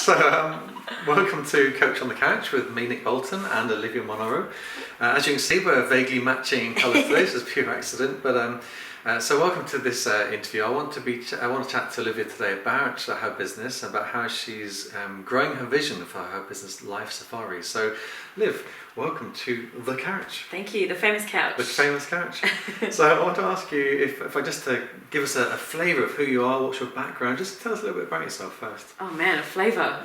Welcome to Coach on the Couch with me, Nick Bolton, and Olivia Munoru. As you can see, we're vaguely matching colours today, so it's pure accident. But so welcome to this interview. I want to chat to Olivia today about her business, about how she's growing her vision for her business, Life Safari. So, Liv, welcome to the couch. Thank you, the famous couch. The famous couch. So I want to ask you if I just to give us a flavour of who you are, what's your background. Just tell us a little bit about yourself first. Oh man, a flavour.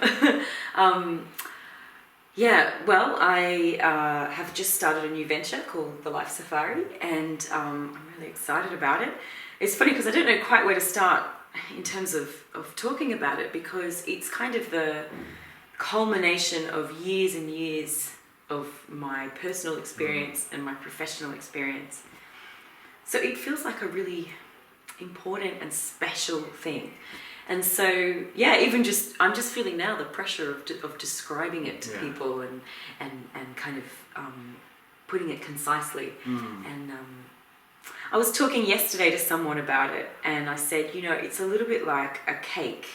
I have just started a new venture called the Life Safari, and I'm really excited about it. It's funny because I don't know quite where to start in terms of talking about it, because it's kind of the culmination of years and years of my personal experience and my professional experience. So it feels like a really important and special thing. And so, yeah, I'm just feeling now the pressure of describing it to people and kind of putting it concisely. And I was talking yesterday to someone about it, and I said, it's a little bit like a cake.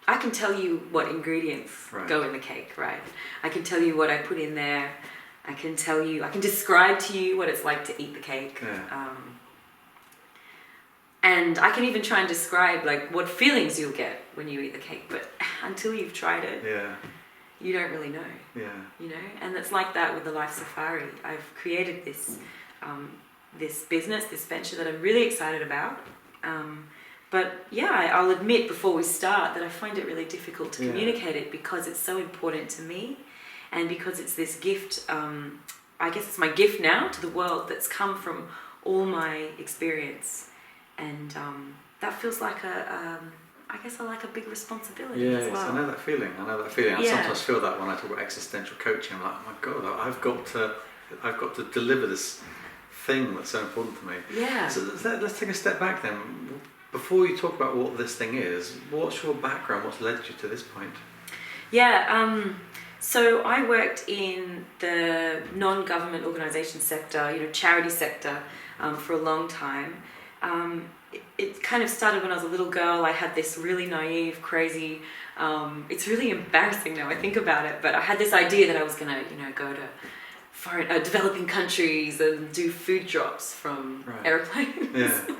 I can tell you what ingredients go in the cake, right? I can tell you what I put in there. I can describe to you what it's like to eat the cake. Yeah. And I can even try and describe like what feelings you'll get when you eat the cake, but until you've tried it, you don't really know. And it's like that with the Life Safari. I've created this business, this venture that I'm really excited about. I'll admit before we start that I find it really difficult to communicate it, because it's so important to me, and because it's this gift. I guess it's my gift now to the world that's come from all my experience. And that feels like a big responsibility as well. I know that feeling. I sometimes feel that when I talk about existential coaching. I'm like, oh my God, I've got to deliver this thing that's so important to me. Yeah. So let's take a step back then. Before you talk about what this thing is, what's your background? What's led you to this point? So I worked in the non-government organisation sector, charity sector, for a long time. It kind of started when I was a little girl. I had this really naive, crazy, it's really embarrassing now I think about it, but I had this idea that I was going to, go to foreign, developing countries and do food drops from airplanes. Yeah.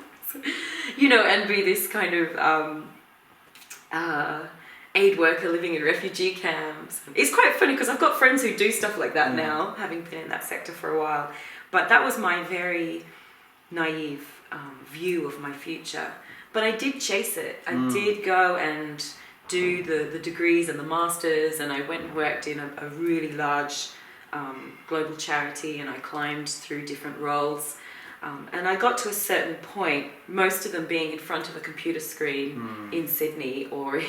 And be this kind of aid worker living in refugee camps. It's quite funny because I've got friends who do stuff like that now, having been in that sector for a while. But that was my very naive view of my future. But I did chase it. I did go and do the degrees and the masters, and I went and worked in a really large global charity, and I climbed through different roles. And I got to a certain point, most of them being in front of a computer screen in Sydney, or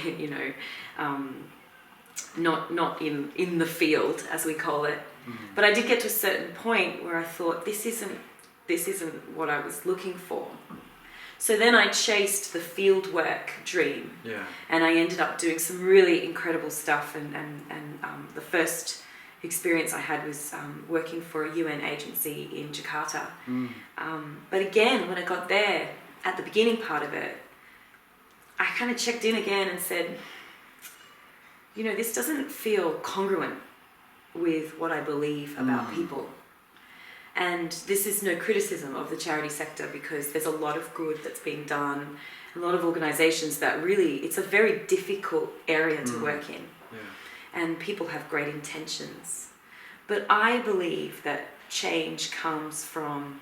not in the field as we call it. But I did get to a certain point where I thought, this isn't what I was looking for. So then I chased the field work dream, and I ended up doing some really incredible stuff. And the first experience I had was working for a UN agency in Jakarta. But again, when I got there, at the beginning part of it, I kind of checked in again and said, this doesn't feel congruent with what I believe about people. And this is no criticism of the charity sector, because there's a lot of good that's being done, a lot of organisations that really, it's a very difficult area to work in. And people have great intentions. But I believe that change comes from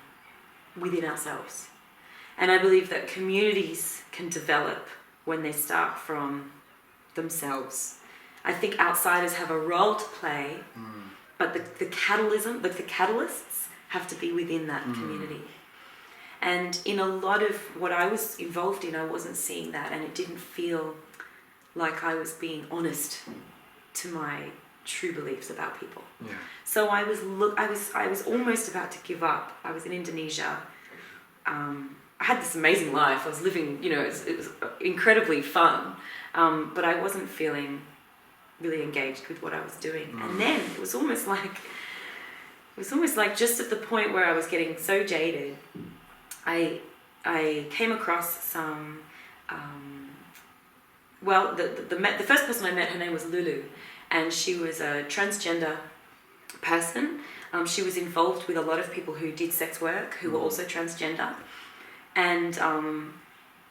within ourselves. And I believe that communities can develop when they start from themselves. I think outsiders have a role to play, but the catalysts have to be within that community. And in a lot of what I was involved in, I wasn't seeing that, and it didn't feel like I was being honest to my true beliefs about people. So I was almost about to give up. I was in Indonesia. I had this amazing life. I was living, it was incredibly fun, but I wasn't feeling really engaged with what I was doing. And then it was almost like just at the point where I was getting so jaded, I came across some well, the first person I met, her name was Lulu, and she was a transgender person. She was involved with a lot of people who did sex work, who were also transgender, and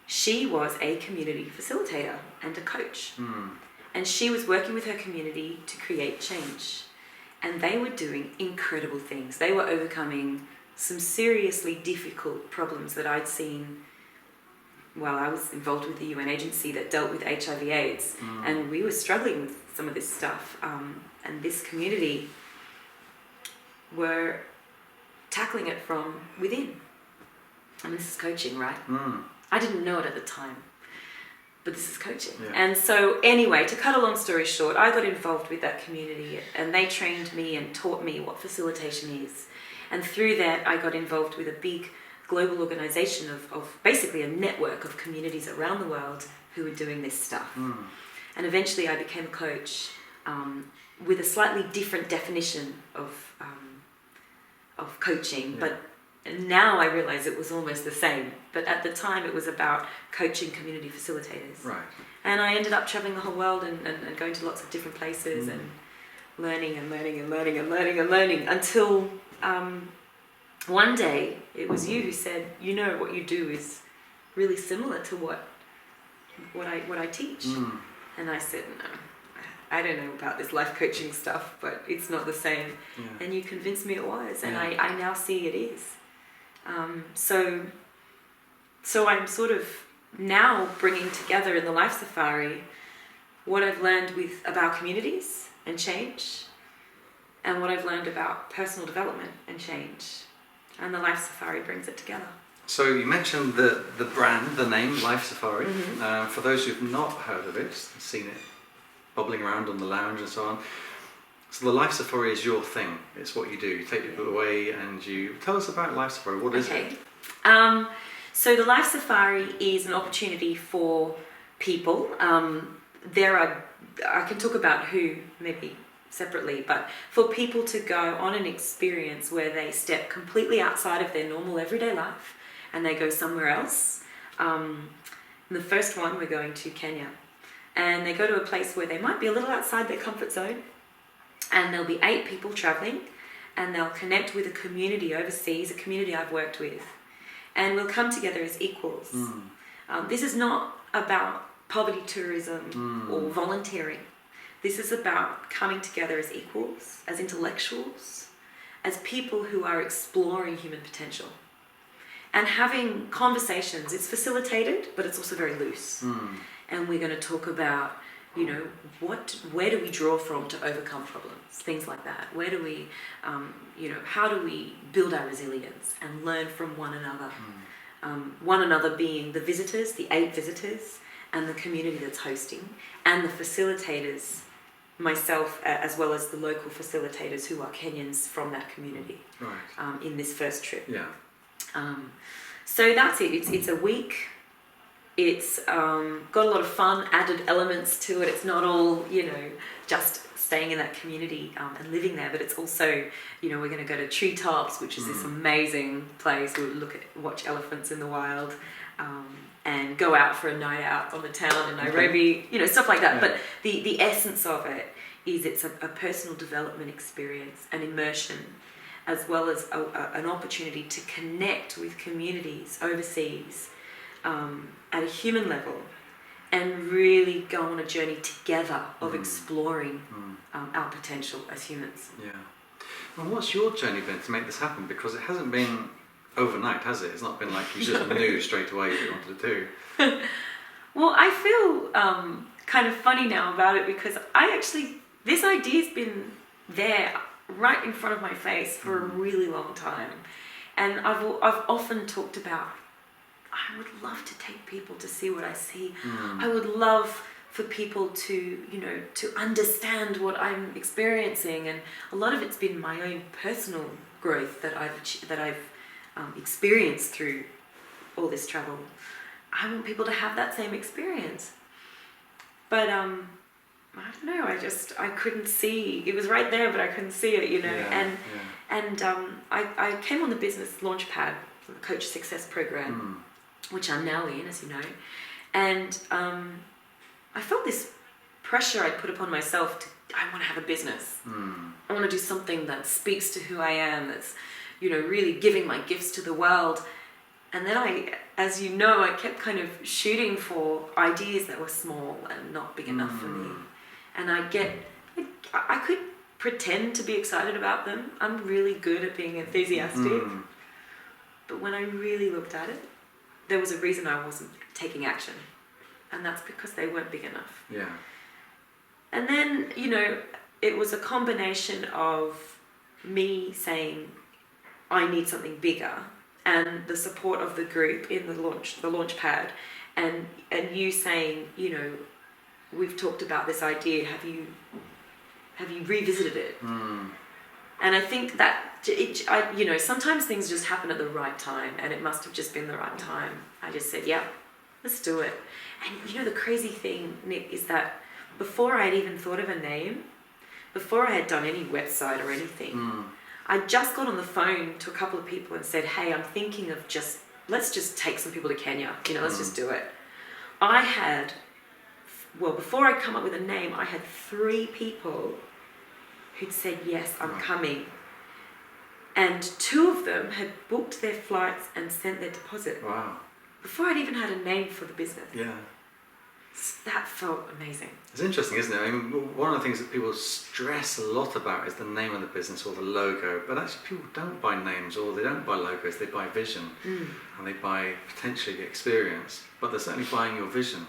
she was a community facilitator and a coach. And she was working with her community to create change. And they were doing incredible things. They were overcoming some seriously difficult problems that I'd seen while I was involved with the UN agency that dealt with HIV/AIDS. And we were struggling with some of this stuff. And this community were tackling it from within. And this is coaching, right? I didn't know it at the time, but this is coaching. Yeah. And so anyway, to cut a long story short, I got involved with that community and they trained me and taught me what facilitation is. And through that, I got involved with a big global organization of basically a network of communities around the world who were doing this stuff. And eventually I became a coach with a slightly different definition of coaching, but now I realize it was almost the same. But at the time it was about coaching community facilitators. Right. And I ended up traveling the whole world and going to lots of different places and learning until one day it was you who said, you know, what you do is really similar to what I teach. And I said, no, I don't know about this life coaching stuff, but it's not the same. And you convinced me it was, and I now see it is. So I'm sort of now bringing together in the Life Safari what I've learned about communities and change, and what I've learned about personal development and change. And the Life Safari brings it together. So you mentioned the brand, the name, Life Safari. For those who've not heard of it, seen it bubbling around on the lounge and so on. So the Life Safari is your thing. It's what you do. You take people away and you... Tell us about Life Safari. What is it? So the Life Safari is an opportunity for people. I can talk about who maybe separately, but for people to go on an experience where they step completely outside of their normal everyday life and they go somewhere else. The first one, we're going to Kenya. And they go to a place where they might be a little outside their comfort zone, and there'll be 8 people traveling, and they'll connect with a community overseas, a community I've worked with, and we'll come together as equals. This is not about poverty tourism or volunteering. This is about coming together as equals, as intellectuals, as people who are exploring human potential and having conversations. It's facilitated, but it's also very loose. And we're going to talk about, you know, where do we draw from to overcome problems, things like that. Where do we, how do we build our resilience and learn from one another? One another being the visitors, the 8 visitors, and the community that's hosting, and the facilitators, myself, as well as the local facilitators who are Kenyans from that community. Right. In this first trip. Yeah. So that's it. It's a week. It's got a lot of fun added elements to it. It's not all, just staying in that community and living there, but it's also, we're going to go to Treetops, which is this amazing place. We'll watch elephants in the wild, and go out for a night out on the town in Nairobi, stuff like that. Yeah. But the essence of it is it's a personal development experience, an immersion, as well as an opportunity to connect with communities overseas at a human level, and really go on a journey together of exploring our potential as humans. Yeah. And what's your journey been to make this happen? Because it hasn't been overnight, has it? It's not been like you just knew straight away what you wanted to do. Well, I feel kind of funny now about it, because this idea's been there right in front of my face for a really long time. And I've often talked about, I would love to take people to see what I see. I would love for people to, to understand what I'm experiencing. And a lot of it's been my own personal growth that I've experienced through all this travel. I want people to have that same experience. But I don't know, I couldn't see. It was right there, but I couldn't see it, And I came on the business launchpad, the Coach Success Program, which I'm now in, as you know, and I this pressure I'd put upon myself I want to have a business. I want to do something that speaks to who I am, that's, really giving my gifts to the world. And then as you know, I kept kind of shooting for ideas that were small and not big enough for me. And I could pretend to be excited about them. I'm really good at being enthusiastic. But when I really looked at it, there was a reason I wasn't taking action. And that's because they weren't big enough. Yeah. And then, it was a combination of me saying, I need something bigger, and the support of the group in the launch pad, and you saying, we've talked about this idea, have you revisited it? And I think that, sometimes things just happen at the right time, and it must have just been the right time. I just said, yeah, let's do it. And the crazy thing, Nick, is that before I had even thought of a name, before I had done any website or anything, I just got on the phone to a couple of people and said, hey, I'm thinking of let's just take some people to Kenya, let's just do it. Before I come up with a name, I had 3 people who'd said, yes, I'm coming. And 2 of them had booked their flights and sent their deposit. Wow. Before I'd even had a name for the business. Yeah. That felt amazing. It's interesting, isn't it? I mean, one of the things that people stress a lot about is the name of the business or the logo, but actually people don't buy names or they don't buy logos, they buy vision and they buy potentially the experience, but they're certainly buying your vision.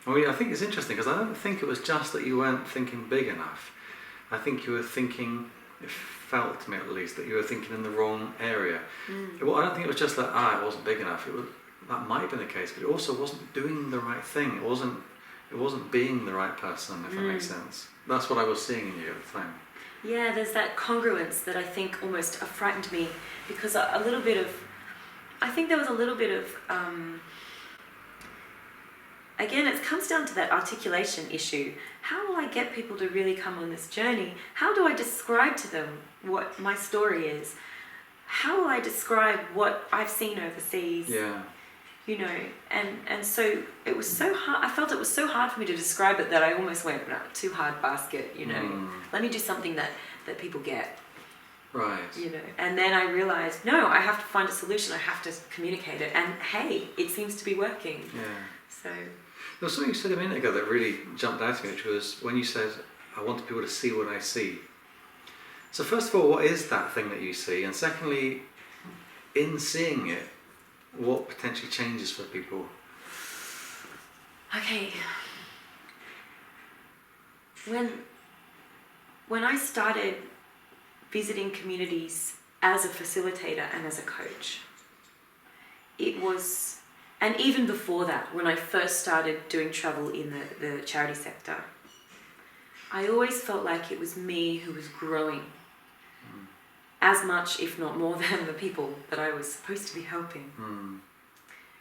I think it's interesting because I don't think it was just that you weren't thinking big enough. I think you were thinking, it felt to me at least, that you were thinking in the wrong area. Well, I don't think it was just that, it wasn't big enough. That might have been the case, but it also wasn't doing the right thing. It wasn't being the right person, if that makes sense. That's what I was seeing in you at the time. Yeah, there's that congruence that I think almost frightened me, because I think there was a little bit of, again, it comes down to that articulation issue. How will I get people to really come on this journey? How do I describe to them what my story is? How will I describe what I've seen overseas? Yeah. And so it was so hard. I felt it was so hard for me to describe it that I almost went, no, too hard basket, Let me do something that people get. Right. And then I realized, no, I have to find a solution. I have to communicate it. And hey, it seems to be working. Yeah. So. There was something you said a minute ago that really jumped out at me, which was when you said, I want people to see what I see. So first of all, what is that thing that you see? And secondly, in seeing it, what potentially changes for people? Okay. When I started visiting communities as a facilitator and as a coach, it was, and even before that, when I first started doing travel in the charity sector, I always felt like it was me who was growing as much, if not more, than the people that I was supposed to be helping.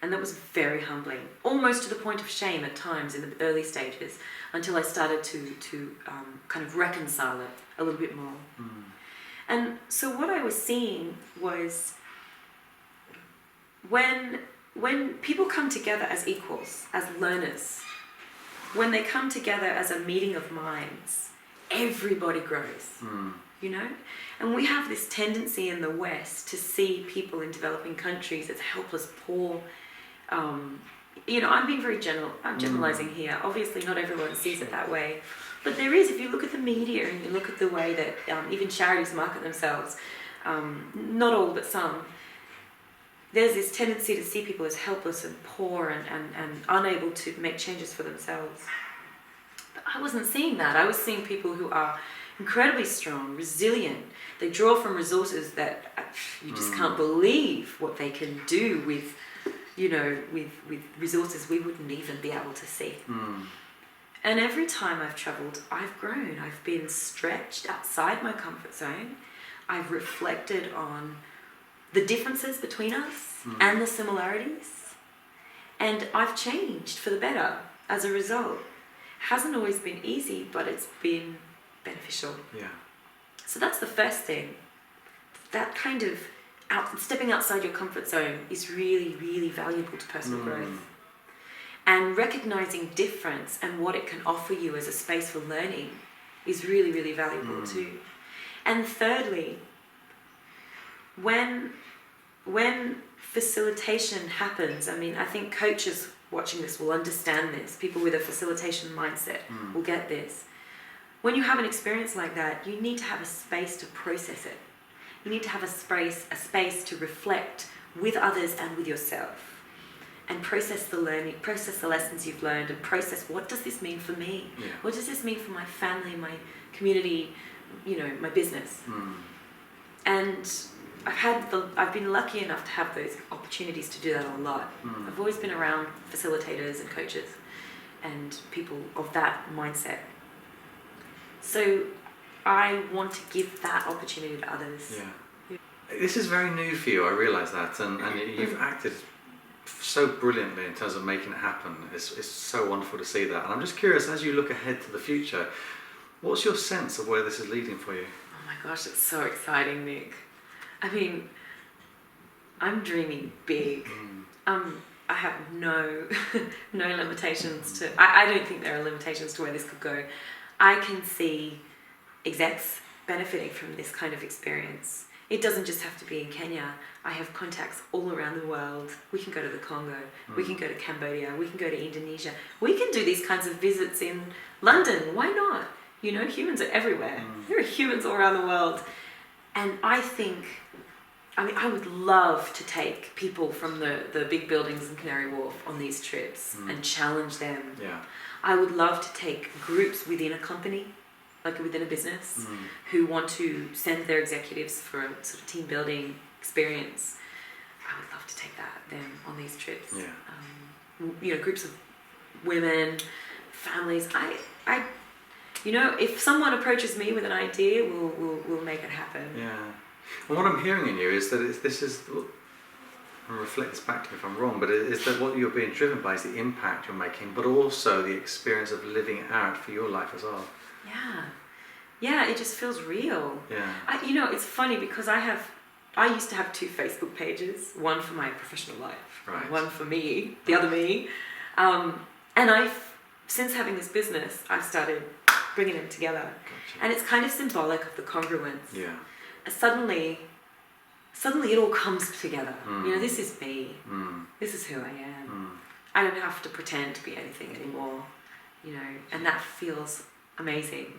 And that was very humbling, almost to the point of shame at times in the early stages, until I started to kind of reconcile it a little bit more. And so what I was seeing was when people come together as equals, as learners, when they come together as a meeting of minds, everybody grows. And we have this tendency in the West to see people in developing countries as helpless, poor. I'm being very general. I'm generalizing here. Obviously, not everyone sees it that way, but there is. If you look at the media and you look at the way that even charities market themselves, not all but some, there's this tendency to see people as helpless and poor and unable to make changes for themselves. But I wasn't seeing that. I was seeing people who are incredibly strong, resilient. They draw from resources that you just can't believe what they can do with resources we wouldn't even be able to see. And every time I've travelled, I've grown. I've been stretched outside my comfort zone. I've reflected on the differences between us and the similarities. And I've changed for the better as a result. Hasn't always been easy, but it's been beneficial. Yeah. So that's the first thing. That kind of stepping outside your comfort zone is really, really valuable to personal growth. And recognizing difference and what it can offer you as a space for learning is really, really valuable too. And thirdly, when facilitation happens, I mean, I think coaches watching this will understand this. People with a facilitation mindset will get this. When you have an experience like that, you need to have a space to process it. You need to have a space to reflect with others and with yourself, and process the learning, process the lessons you've learned, and process, what does this mean for me? Yeah. What does this mean for my family, my community, my business? And I've been lucky enough to have those opportunities to do that a lot. I've always been around facilitators and coaches and people of that mindset. So I want to give that opportunity to others. Yeah. This is very new for you, I realise that, and you've acted so brilliantly in terms of making it happen. It's so wonderful to see that. And I'm just curious, as you look ahead to the future, what's your sense of where this is leading for you? Oh my gosh, it's so exciting, Nick. I mean, I'm dreaming big. I have no limitations to... I don't think there are limitations to where this could go. I can see execs benefiting from this kind of experience. It doesn't just have to be in Kenya. I have contacts all around the world. We can go to the Congo. We can go to Cambodia. We can go to Indonesia. We can do these kinds of visits in London. Why not? Humans are everywhere. There are humans all around the world. And I would love to take people from the big buildings in Canary Wharf on these trips and challenge them. Yeah. I would love to take groups within a company, like within a business, who want to send their executives for a sort of team building experience. I would love to take them on these trips. Yeah. Groups of women, families. If someone approaches me with an idea, we'll make it happen. Yeah. And what I'm hearing in you is that this is, and reflect this back to me if I'm wrong, but is that what you're being driven by is the impact you're making, but also the experience of living it out for your life as well. Yeah, it just feels real. Yeah. It's funny because I used to have 2 Facebook pages, one for my professional life, right, one for me, the other me, and since having this business, I've started bringing them together. Gotcha. And it's kind of symbolic of the congruence. Yeah. Suddenly it all comes together. This is me. This is who I am. I don't have to pretend to be anything anymore, and that feels amazing.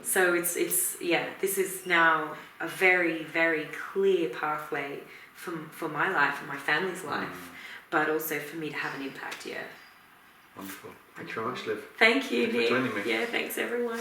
So this is now a very, very clear pathway for my life and my family's life, but also for me to have an impact. Wonderful. Thank you very much, Liv. Thank you, Thanks Nick. for joining me. Yeah, thanks everyone.